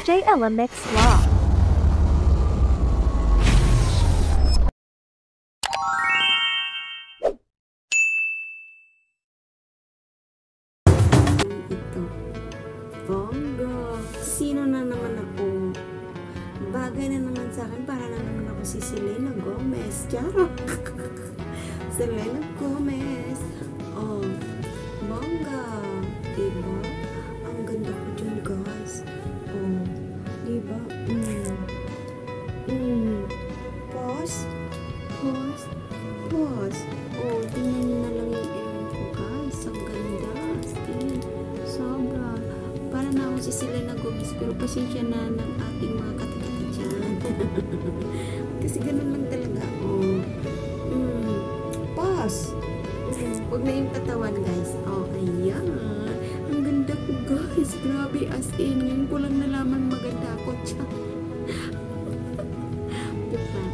JL Mix Vlog. Ito. Bongga. Sino na naman ako? Bagay na naman sa akin. Para na naman ako si Selena Gomez. Charot. Selena Gomez. Oh. Bongga. Diba? Ang ganda ko dyan, guys. Oh. Diba? Pause. Pause. Pause. Oh, tingnan nyo na lang yung ewan ko, guys. Ang ganda. Sobra. Para na ako si Selena Gomez, pero pasensya na ng ating mga katikati dyan. Kasi ganun lang talaga. Oh. Pause. Huwag na yung katawan, guys. Oh, ayan. Ang ganda ko, guys. Grabe, as in. Ngayon ko lang nalaman maganda ako. Diba?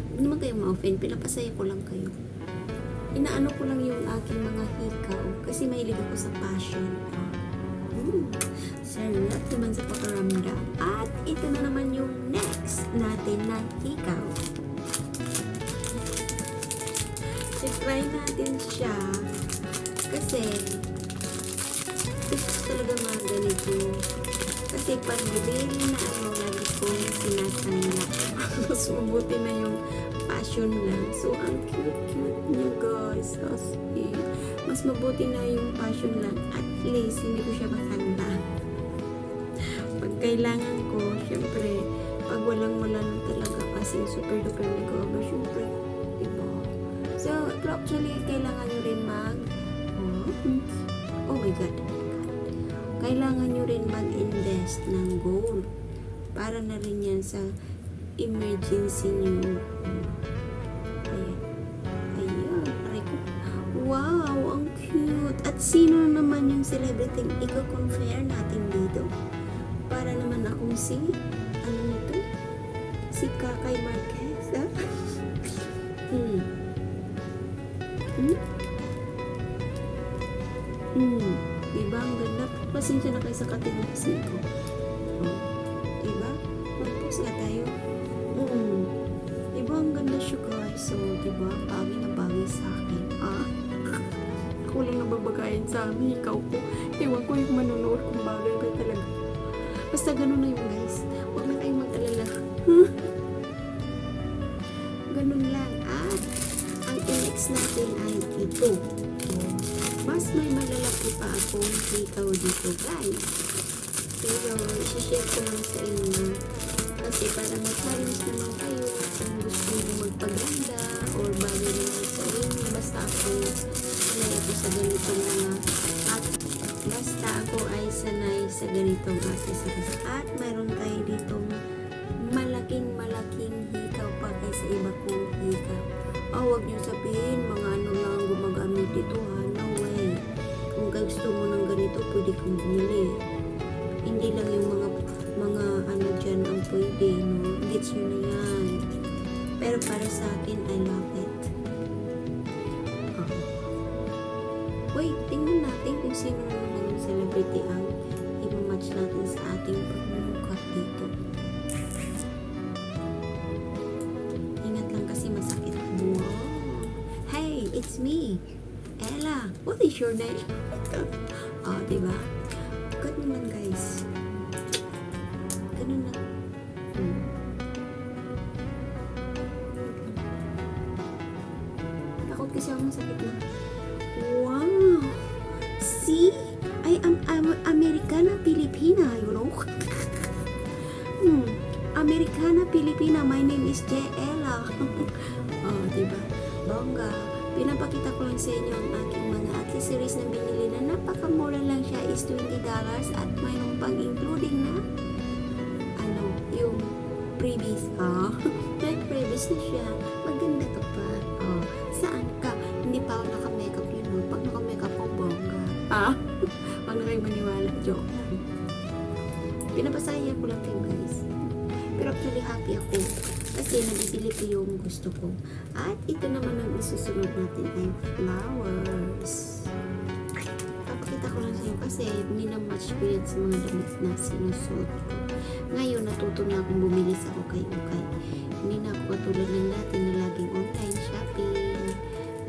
Huwag naman kayo ma-offend. Pinapasaya ko lang kayo. Inaano ko lang yung aking mga hikaw. Kasi mahilig ako sa passion. Sarap naman sa pakaramdam. At ito na naman yung next natin na hikaw. I-try natin siya. Kasi gusto talaga mga ganito. Kasi pag daily na ano, lagi kong sinasangla. Mas mabuti na yung passion lang. So, ang cute-cute niya, guys. Mas mabuti na yung passion lang. At least, hindi ko siya masangla. Pag kailangan ko, syempre, pag walang-wala lang talaga kasi super-duper nag-over, syempre, diba? So, actually, kailangan nyo rin oh my God. Kailangan nyo rin mag-invest ng gold. Para na rin yan sa emergency nyo. Ayan. Ayan. Wow, ang cute. At sino naman yung celebrity i-compare natin dito? Para naman akong si, ano nito? Si Kakay Marquez, ha? Diba? Ang ganda. Pasensya na kayo sa katinapsin ko. Oh. Diba? Mag-post nga tayo. Diba? Ang ganda siya, guys. So, diba? Bagay na bagay sa akin. Ako lang nababagayan sa amin. Ikaw po. Ewan ko yung manonood kung bagay ba talaga. Basta ganun na yun, guys. Huwag na kayong mag-alala. Ganun lang. At ang next natin ay ito. Mas may malalaki pa akong hikaw dito, guys. Pero, isi-share ko lang sa inyo. Kasi para mag-challenge naman kayo kung gusto nyo magpaganda or bagay naman sa inyo. Basta ako sanay ako sa ganitong at basta ako ay sanay sa ganitong accessories. At mayroon tayo ditong malaking hikaw pa kaysa iba kong hikaw. Huwag nyo sabihin, mga ano lang gumagamit dito, ha? No way. Kung gusto mo ng ganito, pwede kong bumili. Hindi lang yung mga ano dyan ang pwede, no? Gets nyo na yan. Pero para sa akin, I love it. Wait, tingnan natin kung sino naman yung celebrity ang i-match natin sa ating pagmukat dito. Ingat lang kasi masakit. Wow. Hey, it's me. Ella, what is your name? Diba? Ganun lang, guys. Ganun lang. Takot kasi ako masakit na. Wow! See? I am Americana Filipina, you know? Americana Filipina. My name is Ella. Diba? Bongga. Pinapakita ko lang sa inyo ang aking mga accessories na binili na napakamura lang siya is $20 at mayroon pang including na yung previous. Like previous na siya. Maganda ka pa. Saan ka? Hindi pa ako naka-makeup yun. Pag naka-makeup ko, bongga. Pag na kayo maniwala. Joke lang. Pinapasaya ko lang kayo, guys. Pero actually happy ako. Kasi nabibili ko yung gusto ko. At ito naman ang isusunod natin ay flowers. Papakita ko lang sa iyo Kasi minamatch ko yan sa mga damit na sinusuot ko. Ngayon, natuto na akong bumili sa ukay-ukay. Hindi na ako katulad ng dati na laging online shopping.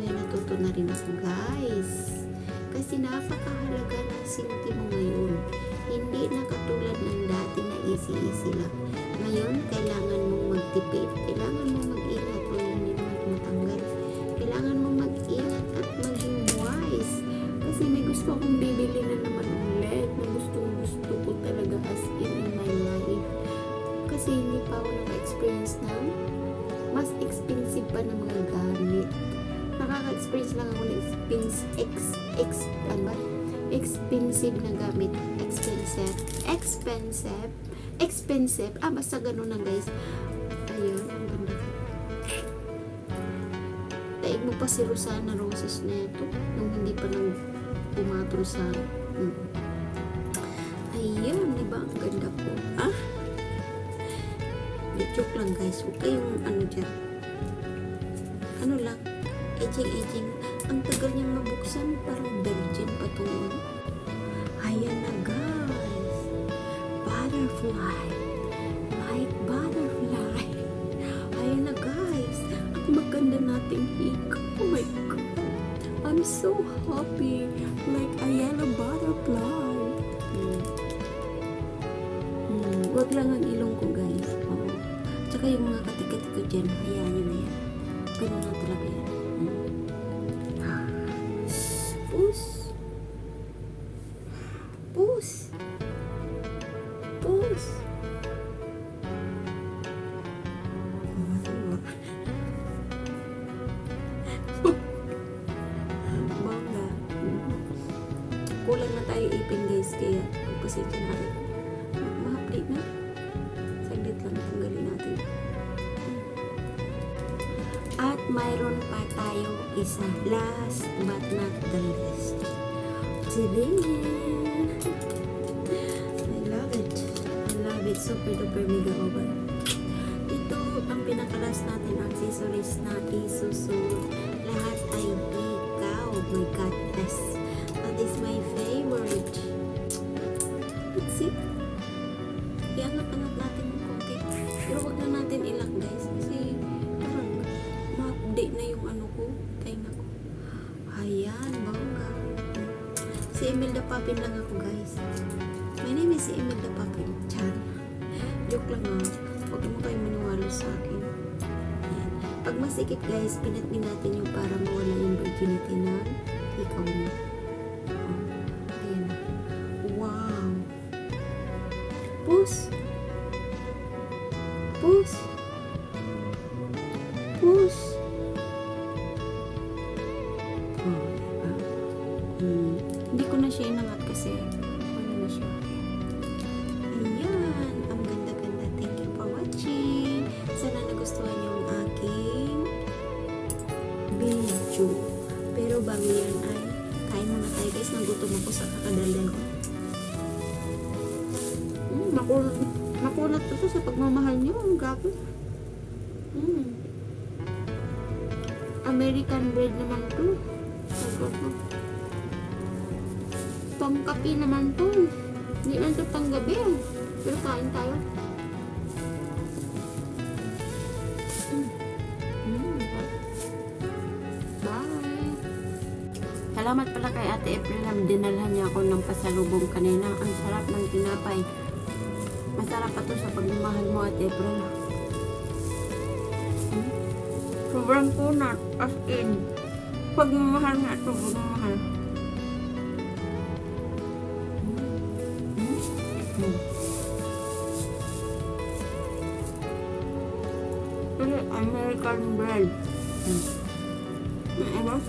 Ngayon, natuto na rin ako, guys. Kasi napakahalaga ng sinti mo ngayon. Hindi na katulad ng dati na easy-easy lang. Ngayon, kailangan mong magtipid. Kailangan mong mag-ingat o hindi naman matanggal. Kailangan mong mag-ingat at maging wise. Kasi may gusto akong bibili na naman ulit na gusto ko talaga as in my life. Kasi hindi pa ako naka-experience ng mas expensive pa na mga gamit. Nakaka-experience lang ako ng expensive na gamit. Expensive. Basta ganun na, guys. Ayun, ang ganda. Taig mo pa si Rosana Roses na ito nung hindi pa nang pumatro sa ayun, diba? Ang ganda po. Joke lang, guys. Huwag kayong dyan. Ano lang, aging. Ang tagal niyang mabuksan, parang virgin pa ito. Ayan na, guys. Butterfly. Like butterfly. Ayan na, guys. Ang maganda nating hika. Oh my God. I'm so happy. Like a yellow butterfly. Wag lang ang ilong ko, guys. Oo. Tsaka yung mga katikati ko dyan, hayaan nyo na yan. Ganun na talaga yan. Puss. Bongga. Kulang na tayo ipin, guys, kaya pagpasensya natin. Ma-update na. Saglit lang, tanggalin natin. At mayroon pa tayo isa. Last but not the least. Today. I love it. Super duper mega over. Ito ang pinakalas natin accessories na isusuot. Lahat ay ikaw. Oh my God, yes. That is my favorite. Let's see. Iangat-angat natin ng konti. Pero wag na natin ilak, guys. Kasi parang ma-update na yung ko. Tayo ko. Ayan, bongga. Si Imelda Papin lang ako, guys. My name is Imelda Papin. Chan. Joke lang, huwag mo kayo maniwala sa akin. Ayan. Pag masikip, guys, pinatmin natin yung para mawala yung virginity na ikaw mo. Ayan. Wow. Puss. Hindi ko na siya inangat kasi ano na siya. Ayan. Ang ganda-ganda. Thank you for watching. Sana nagustuhan niyo ang aking video. Pero bago yan ay kain muna tayo, guys. Nagutom ako sa kakadaldal ko. Makunat ito sa pagmamahal niyo. Ang gabi. American bread naman ito. Pangkapi naman to. Hindi man ito panggabi. Pero kain tayo. Bye. Salamat pala kay Ate April na dinalhan niya ako ng pasalubong kanina. Ang sarap ng tinapay. Masarap pa to sa pagmamahal mo, Ate April. Sobrang kunat. As in. Pagmamahal nga ito. Pagmamahal. American bread. Ano?